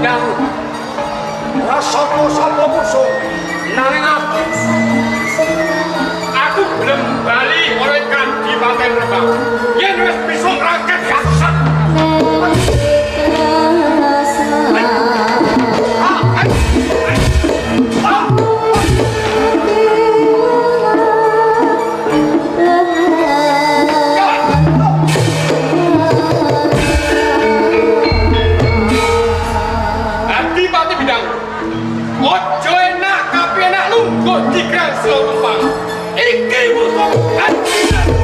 bidang ora sapa-sapa musuh nanging aku gelem bali oleh Kadipaten Rembang yen wis bisa ngrangket kasat. Ojo enak tapi enak lungguh di Grasel Rembang. Iki musuh Kadipaten.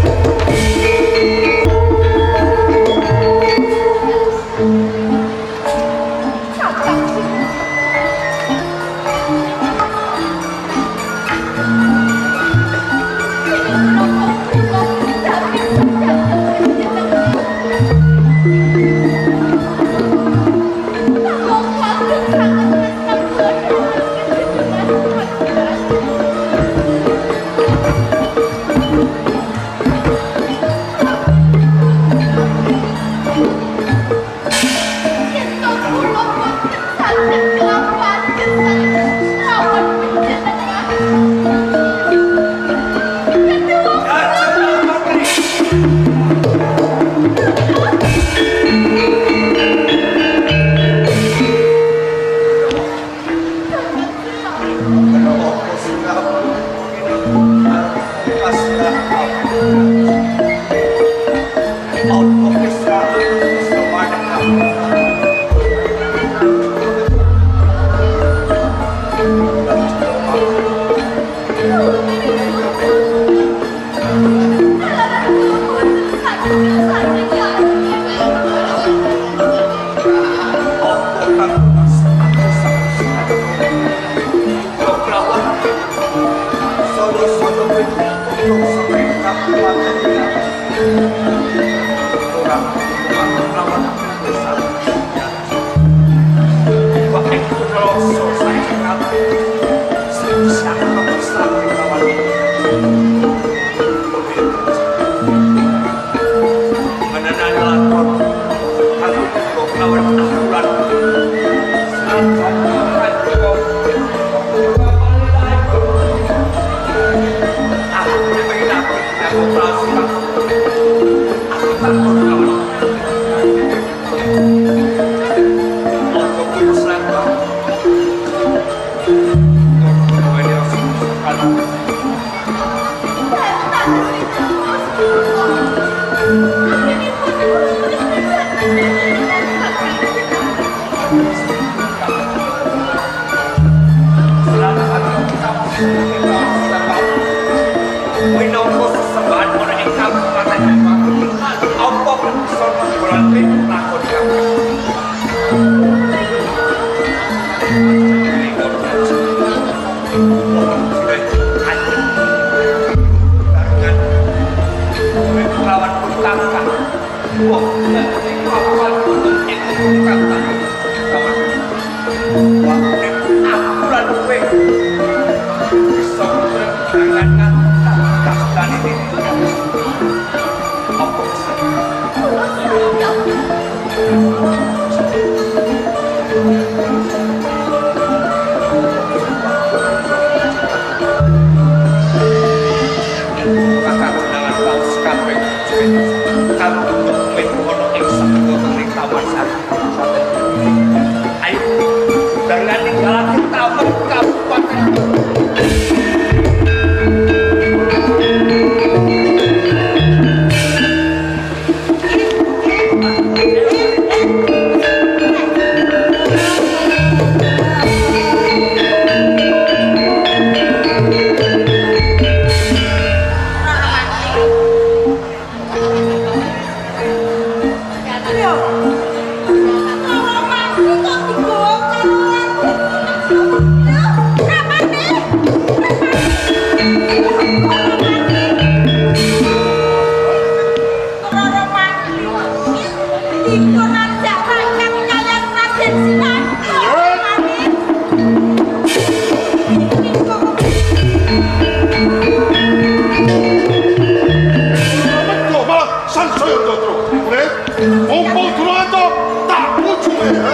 Ompong durante tak ujungnya.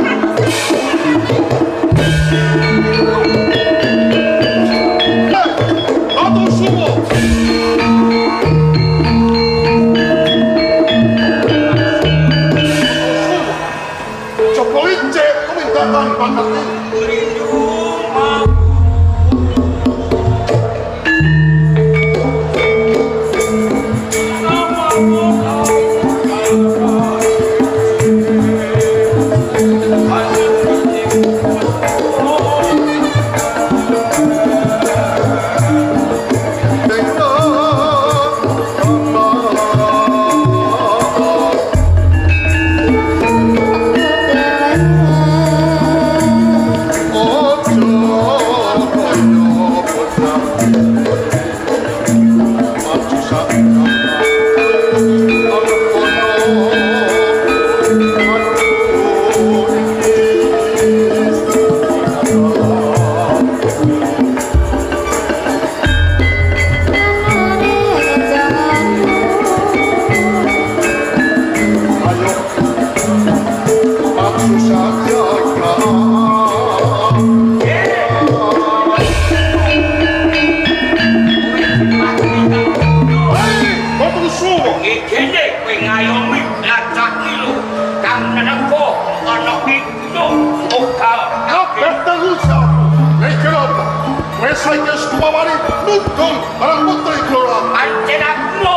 Ratu Suwo. Ngene kowe ngayomi lacak iki lho. Kang Nenengko ana ing Okal. Kabeh terusah. Nek kenapa? Wes saiki sumawari nudul marang putri kula. Pancen aku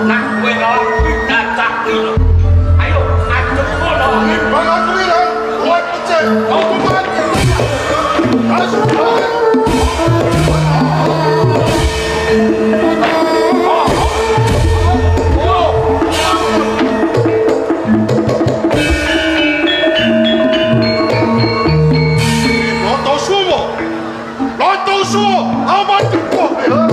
nak kowe lagi lacak iki lho. Ayo adem kono. Bang aku bilang, kuat pecah. Kau mati. Langsung mati. Ratu Suwo, aman kok ya.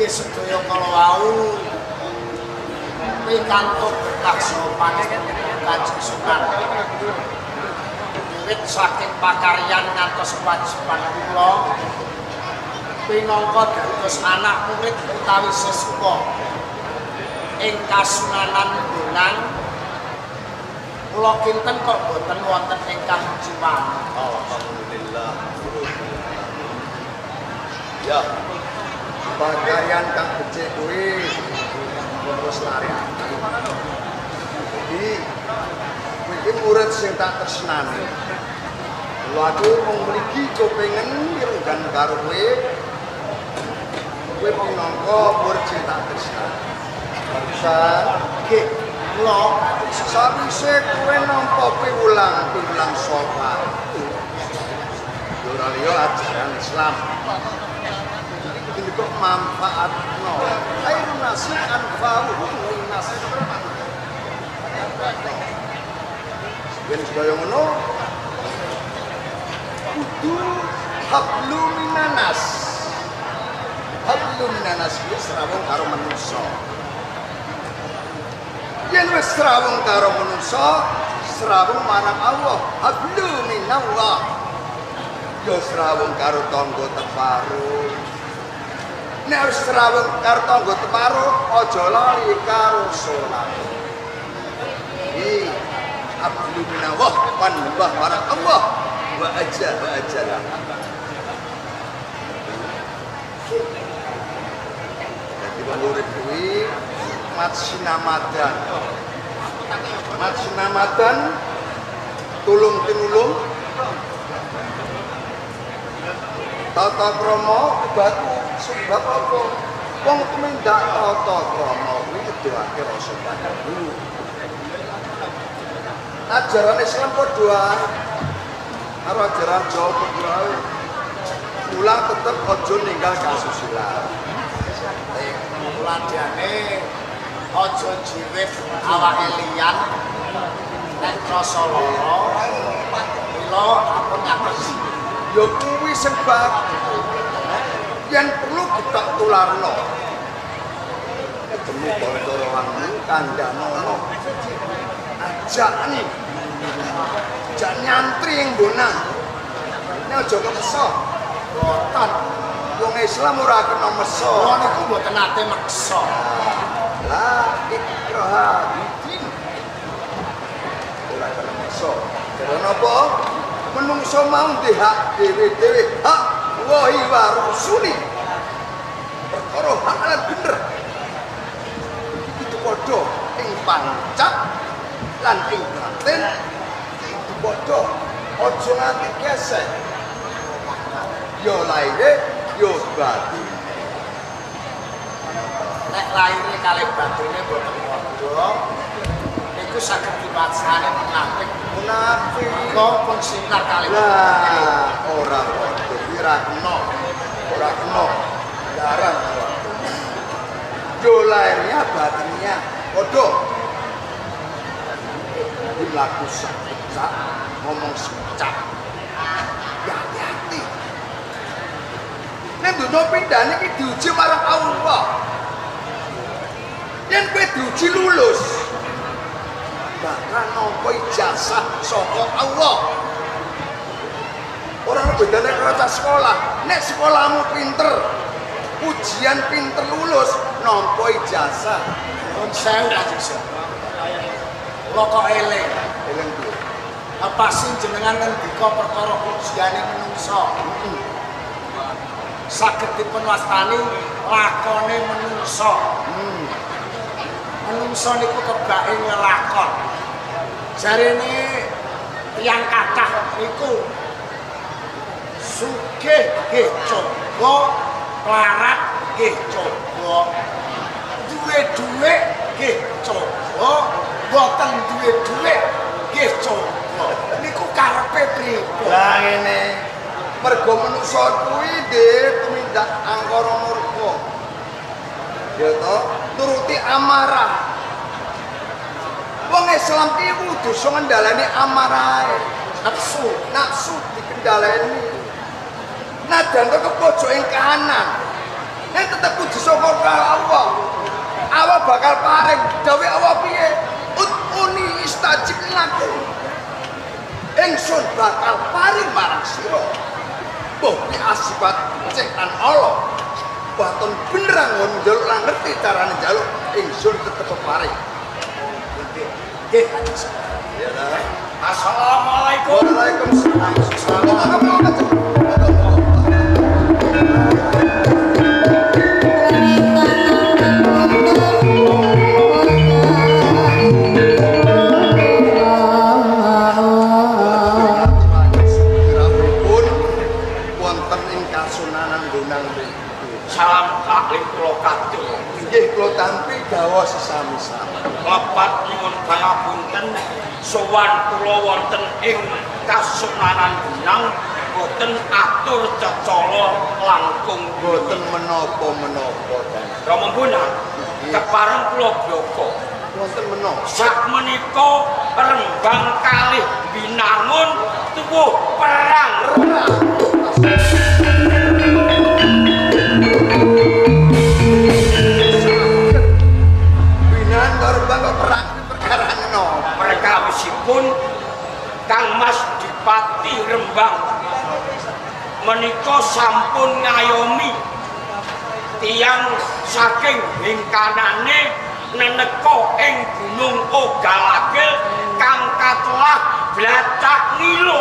Sedaya kala wau pikantuk berkah sopan Kanjeng Sunan wiwit saking pakaryan ngantos kewajiban kula pinangka dados anak murid utawi siswa ing Kasunanan Bonang kula kinten kok boten wonten ingkang jiwan. Alhamdulillah. Ya. Pakaryan kang becik kuwi terus lariaken. Jadi kuwi iki murid sing tak tresnani. Lha aku mung mriki kepengin dirunggan karo kowe. Kowe minangka murid sing tak tresnani. Barusan iki kula sawise kowe nampa piwulang sholat. Ora liya ajaran Islam. Untuk manfaatno khairun nasi anfa'uhum linnas yen sedaya ngono kudu hablu minanas wis rawuh karo manungsa yen wis rawuh karo manungsa srawung marang Allah hablu minallah yo srawung karo tangga teparu. Nek wis rawuh karo tangga teparuh aja lali karo salat. Iki abdu minallah panembah marang Allah wa ajalah. Dadi murid kuwi mat sinamadan tulung tinulung tata krama batu sebab apa wong tumindak tata krama kuwi ngedoake rasa padaku ajaran Islam padha karo ajaran Jawa padha mula tetep aja ninggal kasusilaan Muladane aja jiwit awake liyan nek krasa lara mila ampun ngapesi ya kuwi sebab yen perlu kita tularno ketemu kanca-kanca kandhanono ajak nyantri ing Bonang nek aja kepesa boten wong Islam ora kena mesa niku mboten nate maksa lah ikraha din ora kena mesa karena apa menungso mau hak dhewe-dhewe hak wahi wa rusuli perkara hak lan bener itu padha ing pancap lan ing batin itu padha aja nganti gesek yo laire yo batin nek laire kalih batine boten padha niku saged diwacane munafik kok pun sinar kalih lah ora padha ora kena darah yo lairnya batinnya padha di laku secak ngomong secak hati-hati nek dunya pindhane iki diuji marang Allah yen kowe diuji lulus bakal nampa ijazah saka Allah ora bedane karo sekolah nek sekolahmu pinter ujian pinter lulus nampa ijazah. Nuwun sewu Kanjeng Sunan. Kula kok eling. Eling piye? Apa sih jenengan ngendika perkara ujiane menungso? Saged dipunwastani lakone menungso. Menungso niku kebake ngelakon. Jarene tiyang kathah niku sugih nggih coba, larat nggih coba, duwe dhuwit nggih coba, boten duwe dhuwit nggih coba. Niku karepe pripun? Lah ngene. Mergo menungso kuwi nggih tumindak angkara murka. Ya toh, nuruti amarah. Wong Islam ki kudu iso ngendhaleni amarahe. Nafsu dikendhaleni. Nadan ke pojok ing kanan. Nek tetep kudu saka Allah. Allah bakal paring dawe Allah piye? Ud'uni istajib lakum. Ingsun bakal paring marang sira. Mbok asibat cekan Allah. Baton benerang ngon njaluk lan ngerti carane njaluk ingsun tetep paring. Nggih, Kanjeng Sunan. Ya ta. Assalamualaikum. Waalaikumsalam. Salam taklim kula kadul. Nggih kula tampi gawa sesami-sami. Lepat nyuwun pangapunten sowan kula wonten ing Kasunanan Gunung boten atur cecala langkung Boten menapa-menapa. Rama Bonang kepareng kula bloko. Wonten menapa? Sakmenika Rembang kalih binangun tuwuh perang. Binaan karo bangga perang perkara napa? Perkawisipun Kang Mas Dipati Rembang menika sampun ngayomi tiyang saking hingkanane neneka ing Gunung Ogalagil kang katelah Blacak Ngilo.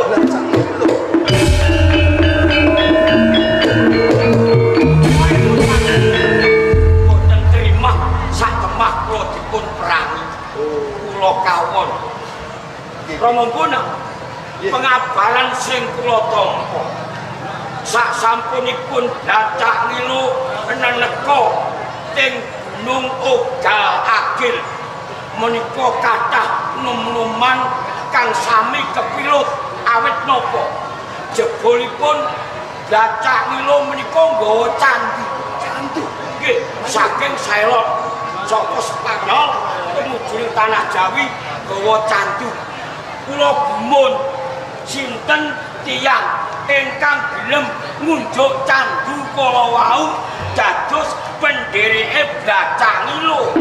Boten terima sak temah kula dipun perangi. Kula kawon. Rama Bonang pengabaran sing kula tampa sak sampunipun Blacak Ngilo neneka teng Gunung Ogalagil menika kathah nom-noman kang sami kepilut awit napa jebolipun Blacak Ngilo menika nggawa candi nggih saking Sailor saka Spanyol tumuju tanah Jawi nggawa candi kula gumun sinten tiyang ingkang gelem ngunjuk candu kala wau dados pendereke Blacak Ngilo.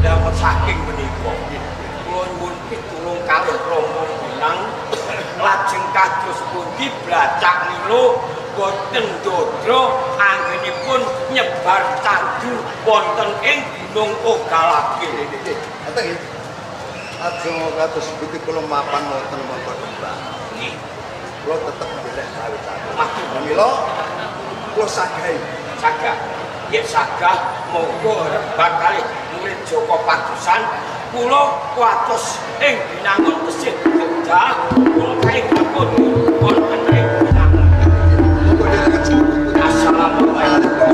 Dapat saking menika kula nyuwun pitulung kalih Rama Bonang lajeng kados pundi Blacak Ngilo boten dodro anggenipun nyebar candu wonten ing Gunung Ogalagil. Ngoten nggih. Aja kados pundi kula mapan wonten wonten Rembang. Nggih, Kula tetep ndelek kawit-kawit. matur Mila kula sagahi. sagah yen sagah monggo Rembang kalih murid Joko Padusan kula kuatos ing binangun Mesir Kedah kula kalih ngapun wonten ing binangun. Monggo dherekaken. Assalamualaikum.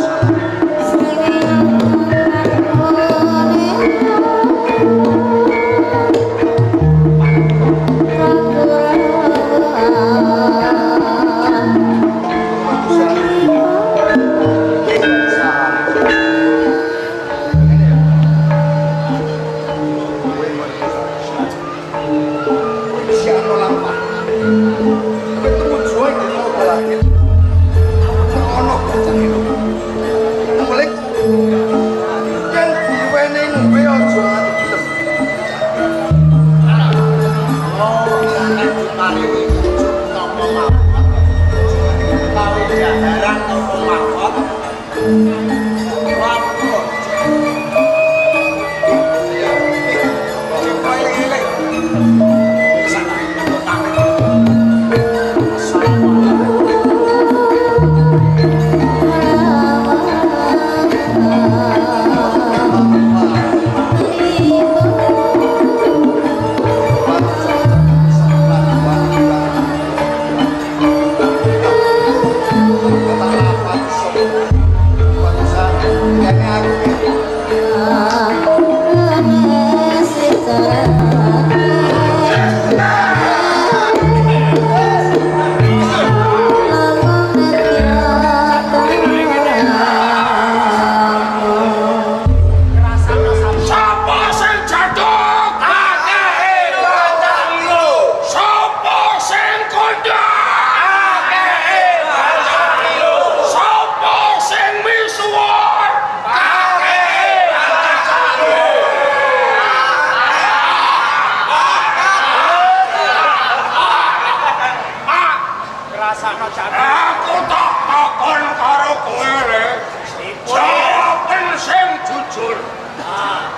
Siapa lampah? Tapi temu ngrasakno jatuh. Aku tak takon karo kowe le. Jawaban sing jujur.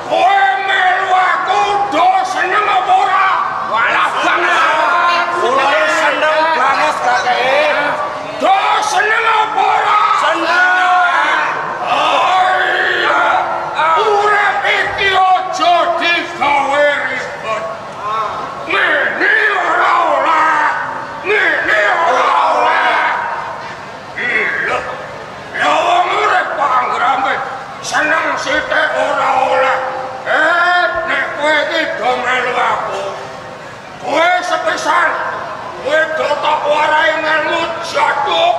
Kowe melu aku do seneng apa ora? Walah banget. Kula seneng banget kakek. Do seneng apa ora? Seneng. Urip iki aja digawe ribet. Ngene ora oleh. Ngene ora oleh. Lho. Ya wong urip panggrame seneng sithik ora oleh. Nek kowe iki do melu aku. Kowe sepisan kowe do tak warai ngelmu jatuh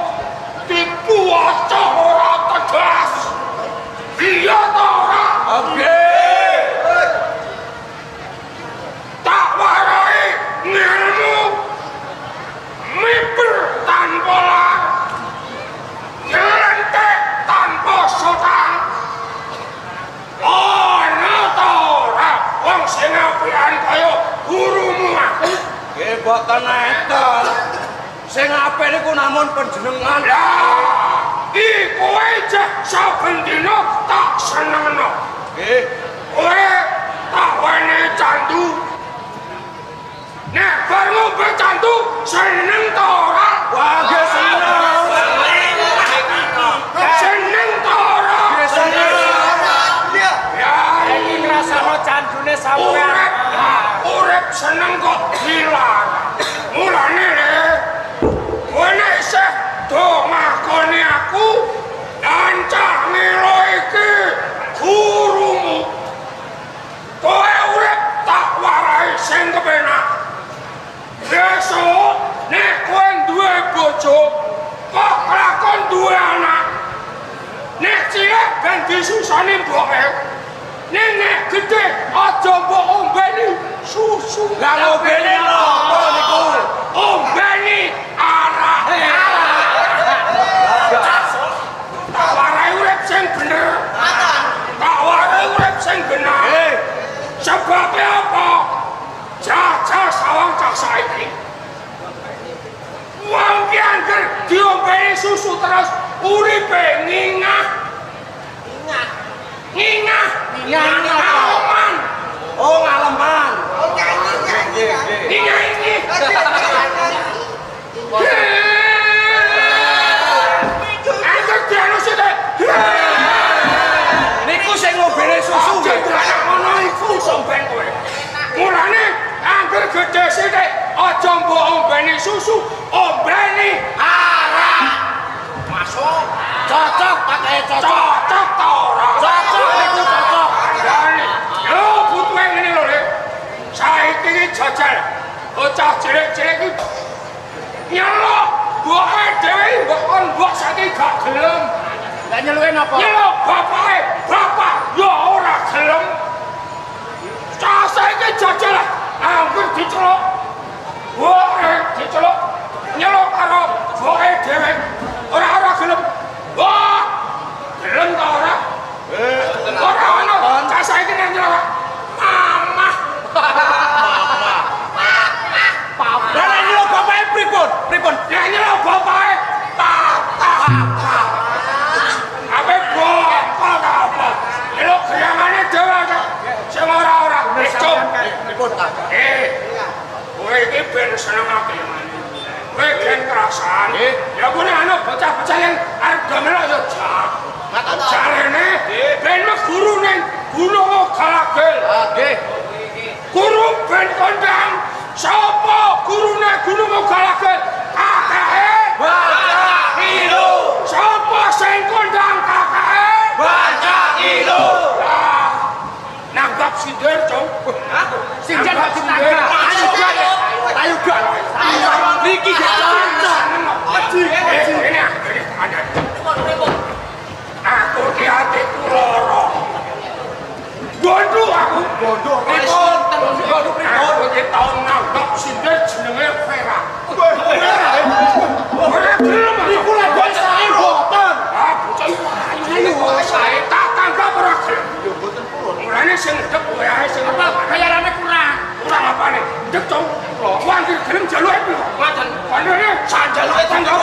dipuasa ora tegas. Iya ta ora? Oke. Tak warai ngelmu miber tanpa lar, nyelentek tanpa sotang. Ana ta ora wong sing apian kaya gurumu aku? Nggih boten enten. Sing apik niku namung panjenengan. Lah, iki kowe jek saben dina tak senengno. Nggih. Kowe tak wene candu. Nek bar ngombe candu seneng ta ora? Wah, nggih seneng. Seneng ta ora? Nggih seneng. Ya Iki ngrasakno candune sampean. urip seneng kok dilarang. Mulane le kowe nek isih do ngakoni aku dan cah milo iki gurumu. Kowe urip tak warai sing kepenak. Besok nek kowe duwe bojo kok kelakon duwe anak. Nek cilik ben disusoni mboke. Nek gede aja mbok ombeni susu. Lah ngombene napa niku? Ombeni arah. Tak warai urip sing bener. Tak warai urip sing bener. Sebab apa? Jajal sawang cah saiki. Wong ki angger diombeni susu terus uripe ngingah. Ngingah ngalaman. Oh, ngaleman. Ngingah ini. Angger dianu sithik. Niku sing ngombene susu nggih. Anak ngono iku somben kowe. Mulane angger gedhe sithik aja mbok ombeni susu, ombeni arak. Masuk. Cocok pakai cocok. Cocok ta ora? Cocok niku cocok. Jane. Yo butuhe ngene lho, Le. Saiki iki jajal. Bocah cilik-cilik iki nyelok mboke dhewe mbok kon mbok saiki gak gelem. Lah nyeluke napa? Nyelok bapake, bapak yo ora gelem. Cah saiki jajal anggur diceluk. Mboke diceluk. Nyelok karo mboke dhewe. Ora gelem. Wah, gelem ta ora? Ora ono. Cah saiki nek nyelok. Mama. Lah nek nyeluk bapake pripun? Pripun? Nek nyelok bapake papa. Ape bokol ta apa? Nyelok gayangane dhewe ta. Sing ora-ora. Pripun ta? Kowe iki ben senengake maneh. Kowe gen kerasan. Ya kuwi ana bocah-bocah yang arep gamelok ya jak. Jarene ben guru ning Gunung Galagel. Nggih. Guru ben kondang. Sapa gurune Gunung Galagel? Kakake Baca Ilu. Sapa sing kondang kakake? Baca Ilu. Nanggap sindir, Cung. Sindir gak dinaga. Ayo gak. Ayo gak. Niki gak cocok. Ini ada. Aku ki atiku lara. Bondo aku. Bondo. Pripun? Bondo pripun? Aku ki tau nanggap sindir jenenge Vera. Ora gelem Niku lek sae boten. bocah ayu kok sae tak tanggap ora gelem. Mulane sing ndek kowe ae sing apa bayarane kurang. Kurang apane? Ndek Cung. Wong iki gelem jaluke piro? Ngoten. Panene sak jaluke tanggapan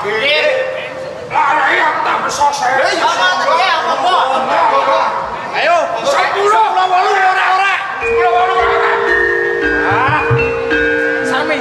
Nggih. Lah yang tak mesose. Ayo, 10 ora. 10 ora. Ah. Sami.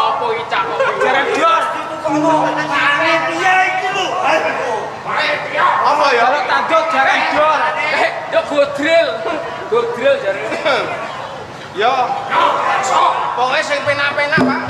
Apa iki cak kok jare Dios ditukono. Are piye iki lho? Apa ya lek tanduk jare Dios. Yo godril. Godril jare. Yo. Pokoke sing penak-penak, Pak.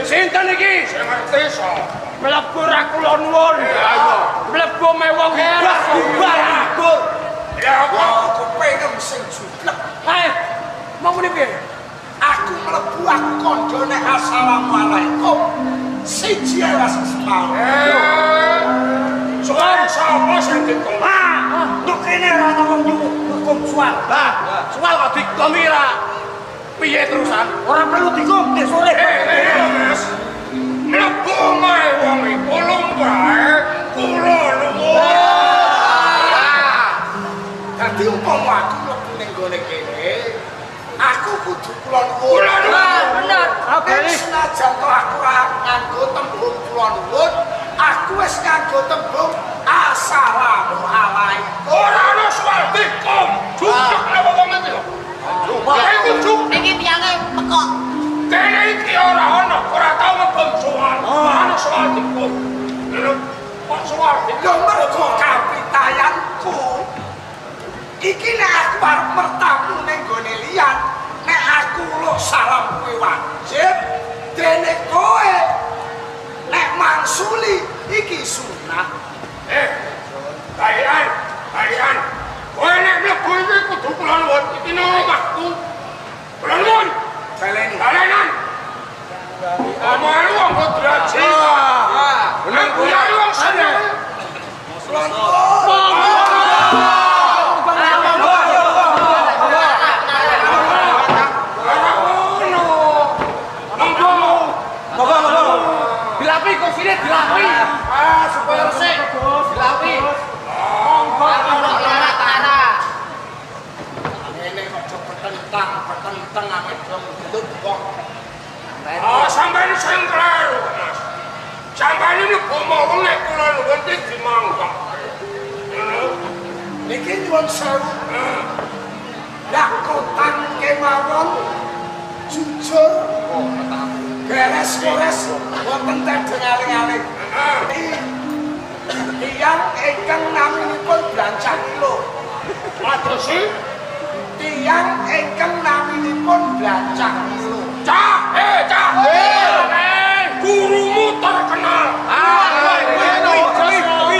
Sinten iki? Sing ngerti sapa? Mlebu ra kula nuwun. Mlebu mewong era. Ya aku pengen sing jublek. Hae. Mau muni piye? Aku mlebu aku kandhane assalamualaikum. Siji ora sesmau. Soal sapa sing dikono? Nduk kene ora tau hukum soal. Soal kok dikomira. Piye terusan? Ora perlu dikom sore. Mas. Mlebu mae wong iku lumrahe kula nuwun. Dadi umpama aku mlebu ning gone kene, aku kudu kula nuwun. Bener. Oke. Senajan to aku nganggo tembung kula nuwun, aku wis nganggo tembung assalamualaikum. Ora ana soal dikom. Cukup apa wong iki lho. Iki tiyange pekok. Kene iki ora tau ngepom soal. Ana soal dikom. Kok soal Lho mergo kapitayanku. Iki nek aku arep mertamu ning gone liyan, nek aku lu salam kuwi wajib, dene kowe nek mangsuli iki sunah. Kalian. Kowe nek mlebu iki kudu kula nuwun. Iki nang omahku. Kula nuwun. Ini dilapi. Supaya resik. Dilapi. Monggo ana Matara. Ini kok petentang ame dong gendut kok. Sampeyan sing kleru, Mas. Sampeyan ini ngomong nek kula nuwun dimanggah. Niki nyuwun sewu. Lah kotan kemawon jujur. Beres-beres boten tedeng aling-aling. Tiyang ingkang naminipun Blancah Kilo. Madosi Tiyang ingkang naminipun Blancah Kilo. Cah. Gurumu terkenal.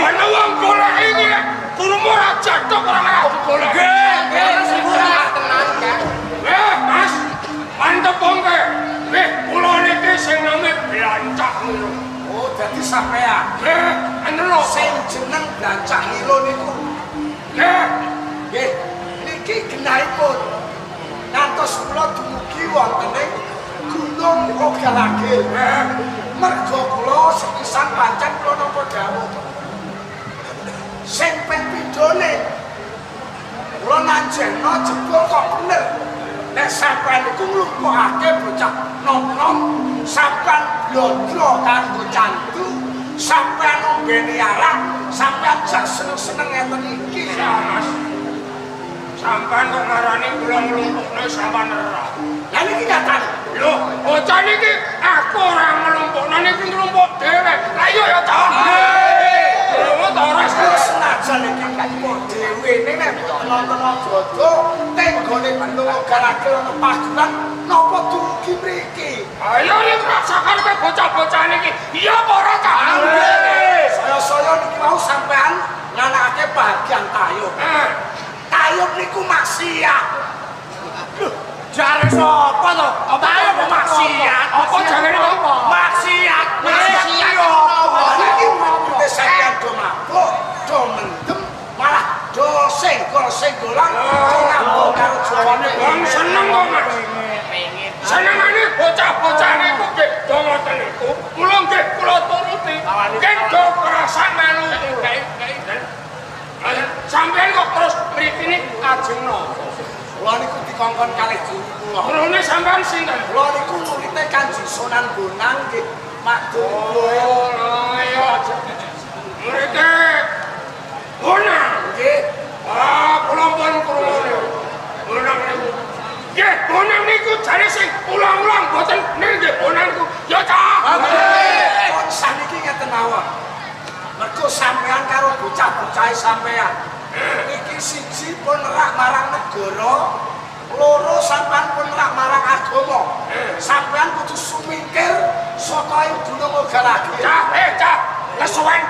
Ana wong golek iki. Gurumu ora jatuh ora golek. Mas, mantep bongke. Kula niki sing nami Blancah Kilo. Oh, dadi sampean. Ana Sing jeneng Blancah Kilo niku. Nggih, niki genahipun. Ngantos kula dumugi wonten ing Gunung Ogalagil. Mergo kula sepisan pancen kula nampa dawuh. Sing ping pindhone kula nanjeno jebul kok bener. Nek sampean iku nglumpukake bocah nom-nom, sampean blondro kanggo cantu, sampean ngombeni arak, sampean jak seneng-seneng ngeten iki. Mas. Sampeyan kok ngarani kula nglumpukne sampean ora. Lah niki nyatane. Lho, bocah niki aku ora nglumpukne niki nglumpuk dhewe. Lah iya ya, Cak. Lho, ta ora Senajan iki kok dhewe nek nonton jodo tenggone Gunung Ogalagil ana paguran napa dumugi mriki. Ayo nek rasakan ke bocah-bocah niki. Iya apa ora, Cak? Saya niki mau sampean nganakake bahagian tayub. Tayub niku maksiat. Jare sapa to? Tayub maksiat. Apa jangene apa? Maksiat. Niki mriki sampean do mabuk, do mendem, malah do senggol-senggolan, do ngambung karo jawane. Wong seneng kok, Mas. Senengane bocah-bocah niku nggih do ngoten niku. Kula nggih kula turuti. Nggih do krasan melu. Sampeyan kok terus mriki niki ajeng napa? Kula niku dikongkon kalih guru kula. Gurune sampeyan sinten? Kula niku murite Kanjeng Sunan Bonang nggih Madun. Oh, iya. Mriki Bonang. Nggih. Kula pun krungu. Bonang niku. Nggih, Bonang niku jare sing ulang-ulang boten nggih Bonang niku. Ya, Cak. Kok saniki ngeten mawon. Mergo sampean karo bocah-bocah sampean. Iki siji pun nerak marang negara, loro sampean pun nerak marang agama. Sampean kudu sumingkir saka ing Gunung Ogalagil. Cak, kesuwen.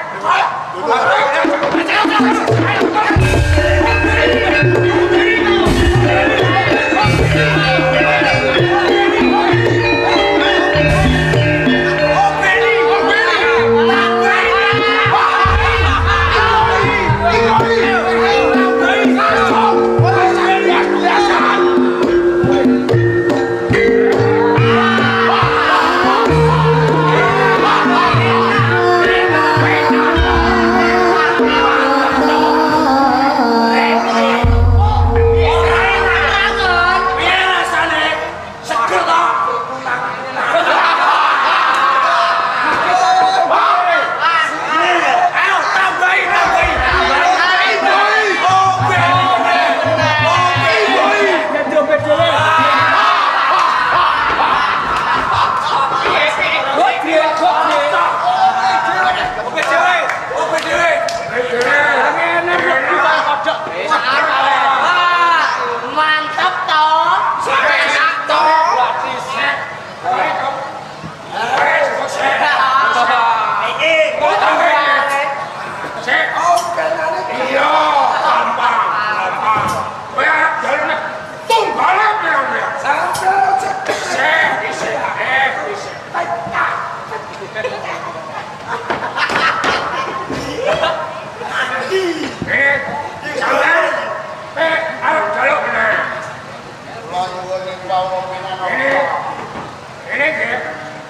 Ini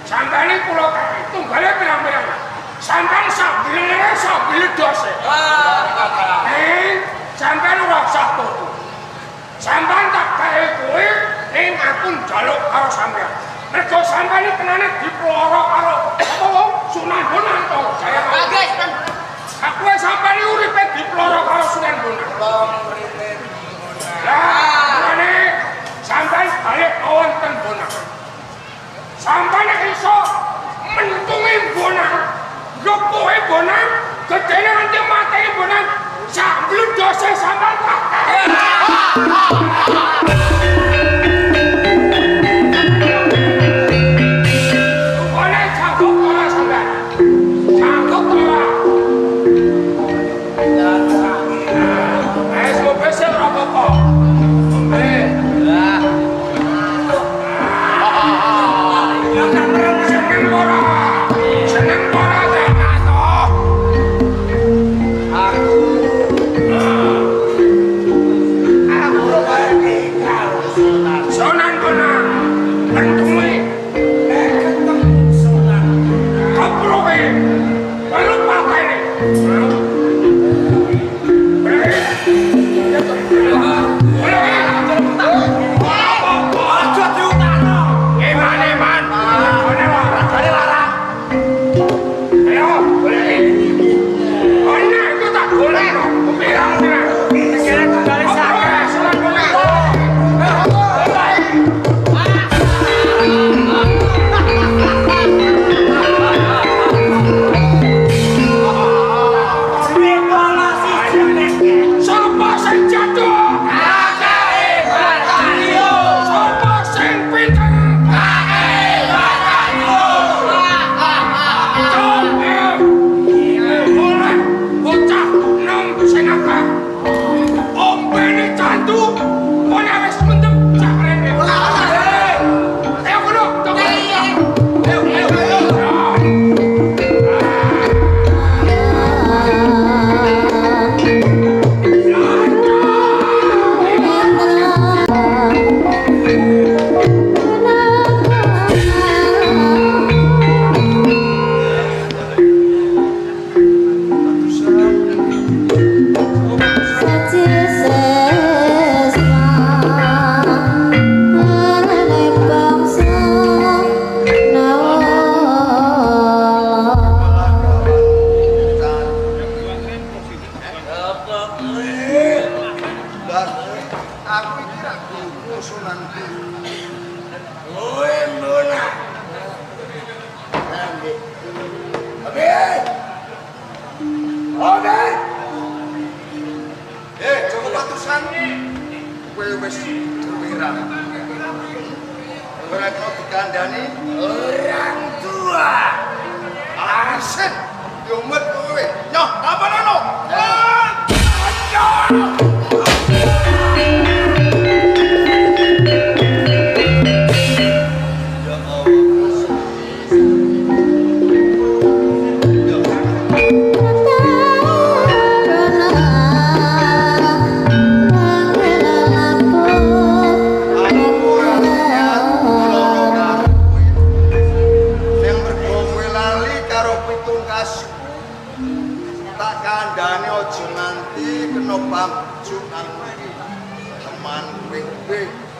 sampai ini pulau tunggale pirang-pirang. sampean sabile dose. Sampean ora usah tuku. Sampean tak gawe kuwi ning aku njaluk karo sampean. Mergo sampean iki tenane diploro karo Sunan Bonang to. Jaya. Bagus, Ten. Aku sampean iki uripe diploro karo Sunan Bonang. Lah, ngene sampean balik wonten Bonang. Sampean iso mentungi Bonang. Gopoe Bonang, gedene nganti mateni Bonang. Sak bludose sampean tak.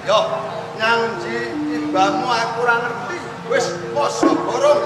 Yo, nyanji ibamu aku ora ngerti. Wis poso borong.